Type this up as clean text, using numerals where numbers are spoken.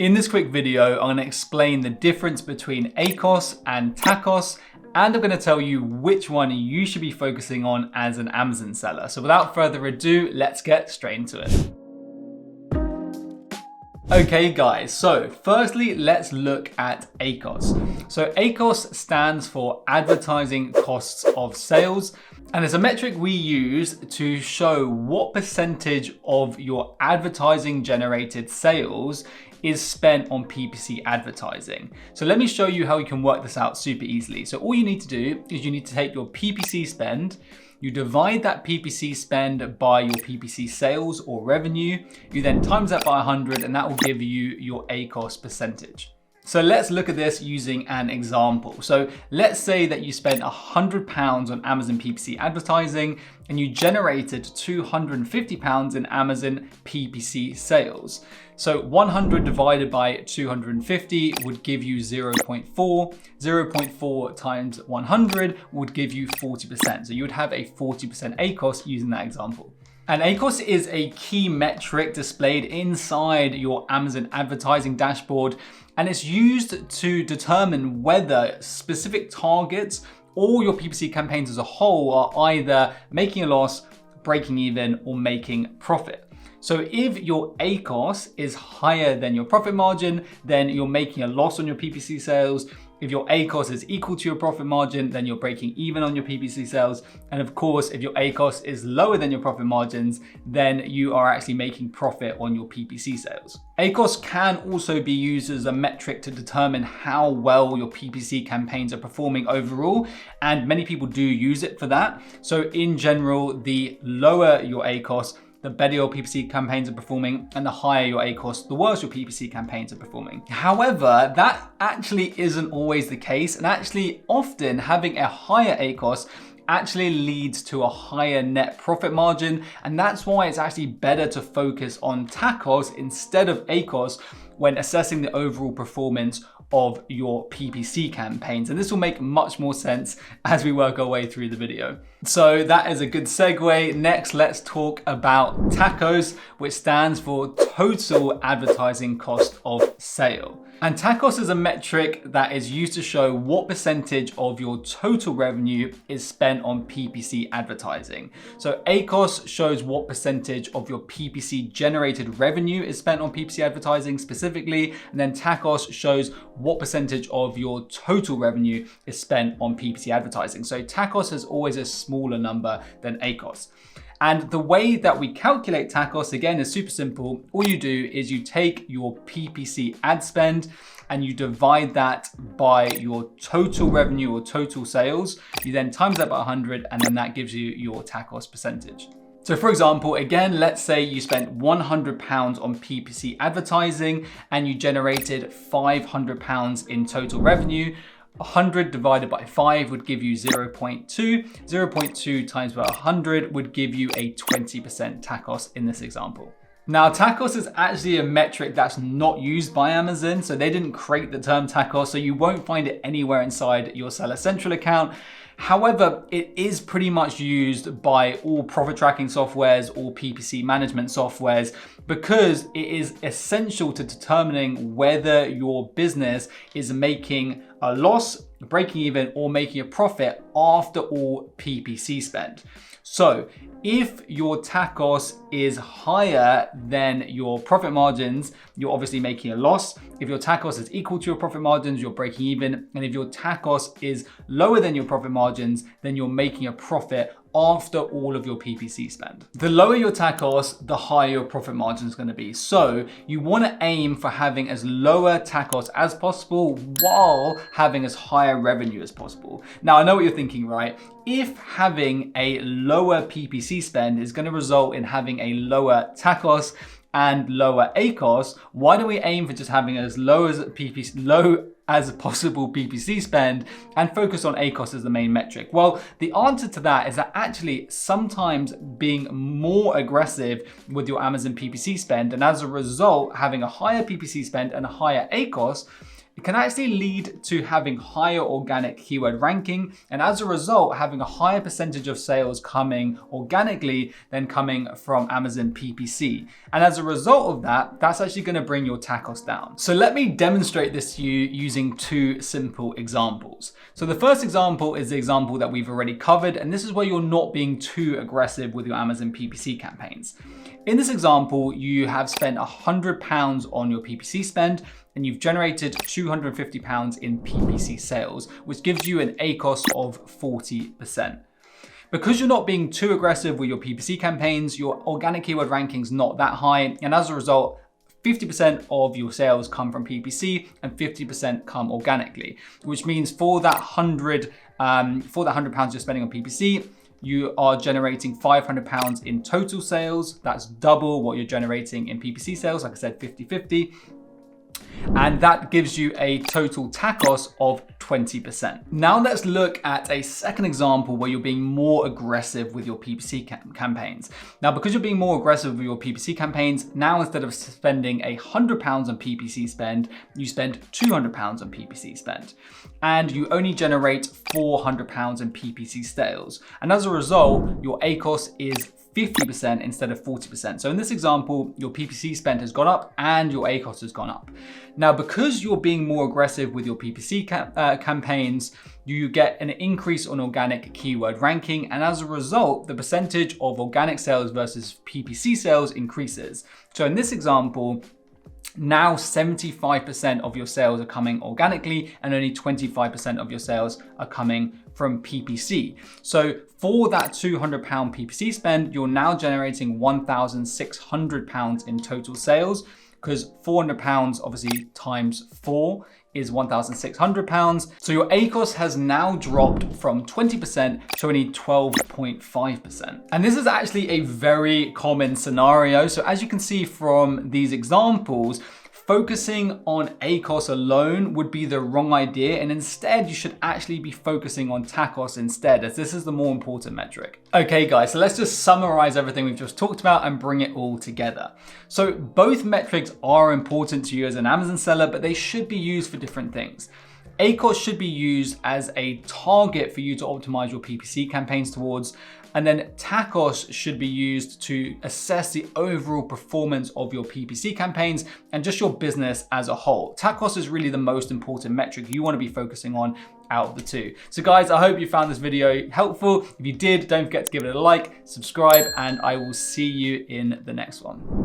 In this quick video, I'm going to explain the difference between ACOS and TACOS, and I'm going to tell you which one you should be focusing on as an Amazon seller. So without further ado, let's get straight into it. Okay guys, so firstly, let's look at ACOS. So ACOS stands for Advertising Costs of Sales, and it's a metric we use to show what percentage of your advertising generated sales is spent on PPC advertising. So let me show you how you can work this out super easily. So all you need to do is you need to take your PPC spend, you divide that PPC spend by your PPC sales or revenue, you then times that by 100, and that will give you your ACOS percentage. So let's look at this using an example. So let's say that you spent £100 on Amazon PPC advertising and you generated £250 in Amazon PPC sales. So 100 divided by 250 would give you 0.4. 0.4 times 100 would give you 40%. So you would have a 40% ACOS using that example. And ACOS is a key metric displayed inside your Amazon advertising dashboard, and it's used to determine whether specific targets or your PPC campaigns as a whole are either making a loss, breaking even, or making profit. So if your ACOS is higher than your profit margin, then you're making a loss on your PPC sales. If your ACOS is equal to your profit margin, then you're breaking even on your PPC sales. And of course, if your ACOS is lower than your profit margins, then you are actually making profit on your PPC sales. ACOS can also be used as a metric to determine how well your PPC campaigns are performing overall. And many people do use it for that. So in general, the lower your ACOS, the better your PPC campaigns are performing, and the higher your ACOS, the worse your PPC campaigns are performing. However, that actually isn't always the case, and actually often having a higher ACOS actually leads to a higher net profit margin, and that's why it's actually better to focus on TACOS instead of ACOS when assessing the overall performance of your PPC campaigns. And this will make much more sense as we work our way through the video. So that is a good segue. Next, let's talk about TACOS, which stands for Total Advertising Cost of Sale. And TACOS is a metric that is used to show what percentage of your total revenue is spent on PPC advertising. So ACOS shows what percentage of your PPC generated revenue is spent on PPC advertising specifically, and then TACOS shows what percentage of your total revenue is spent on PPC advertising. So TACOS is always a smaller number than ACOS. And the way that we calculate TACOS, again, is super simple. All you do is you take your PPC ad spend and you divide that by your total revenue or total sales. You then times that by 100, and then that gives you your TACOS percentage. So for example, again, let's say you spent £100 on PPC advertising and you generated £500 in total revenue. 100 divided by 5 would give you 0.2. 0.2 times by 100 would give you a 20% TACOS in this example. Now, TACOS is actually a metric that's not used by Amazon, so they didn't create the term TACOS, so you won't find it anywhere inside your Seller Central account. However, it is pretty much used by all profit tracking softwares, all PPC management softwares, because it is essential to determining whether your business is making a loss, breaking even, or making a profit after all PPC spend. So if your TACOS is higher than your profit margins, you're obviously making a loss. If your TACOS is equal to your profit margins, you're breaking even. And if your TACOS is lower than your profit margins, then you're making a profit after all of your PPC spend. The lower your TACOS, the higher your profit margin is going to be. So you want to aim for having as lower TACOS as possible while having as higher revenue as possible. Now, I know what you're thinking, right? If having a lower PPC spend is going to result in having a lower TACOS and lower ACOS, why don't we aim for just having as low as possible PPC spend and focus on ACOS as the main metric? Well, the answer to that is that actually sometimes being more aggressive with your Amazon PPC spend, and as a result having a higher PPC spend and a higher ACOS, it can actually lead to having higher organic keyword ranking, and as a result, having a higher percentage of sales coming organically than coming from Amazon PPC. And as a result of that, that's actually going to bring your TACOS down. So let me demonstrate this to you using two simple examples. So the first example is the example that we've already covered, and this is where you're not being too aggressive with your Amazon PPC campaigns. In this example, you have spent £100 on your PPC spend, and you've generated £250 in PPC sales, which gives you an ACOS of 40%. Because you're not being too aggressive with your PPC campaigns, your organic keyword ranking's not that high, and as a result, 50% of your sales come from PPC and 50% come organically, which means for that £100 you're spending on PPC, you are generating £500 in total sales. That's double what you're generating in PPC sales, like I said, 50-50. And that gives you a total TACOS of 20%. Now let's look at a second example where you're being more aggressive with your PPC campaigns. Now, because you're being more aggressive with your PPC campaigns, now instead of spending £100 on PPC spend, you spend £200 on PPC spend. And you only generate £400 in PPC sales. And as a result, your ACOS is 50% instead of 40%. So in this example, your PPC spend has gone up and your ACOS has gone up. Now, because you're being more aggressive with your PPC campaigns, you get an increase on organic keyword ranking. And as a result, the percentage of organic sales versus PPC sales increases. So in this example, now 75% of your sales are coming organically and only 25% of your sales are coming from PPC. So for that £200 PPC spend, you're now generating £1,600 in total sales, because £400 obviously times 4 is £1,600. So your ACOS has now dropped from 20% to only 12.5%. And this is actually a very common scenario. So as you can see from these examples, focusing on ACOS alone would be the wrong idea, and instead you should actually be focusing on TACOS instead, as this is the more important metric. Okay guys, so let's just summarize everything we've just talked about and bring it all together. So both metrics are important to you as an Amazon seller, but they should be used for different things. ACOS should be used as a target for you to optimize your PPC campaigns towards, and then TACOS should be used to assess the overall performance of your PPC campaigns and just your business as a whole. TACOS is really the most important metric you want to be focusing on out of the two. So guys, I hope you found this video helpful. If you did, don't forget to give it a like, subscribe, and I will see you in the next one.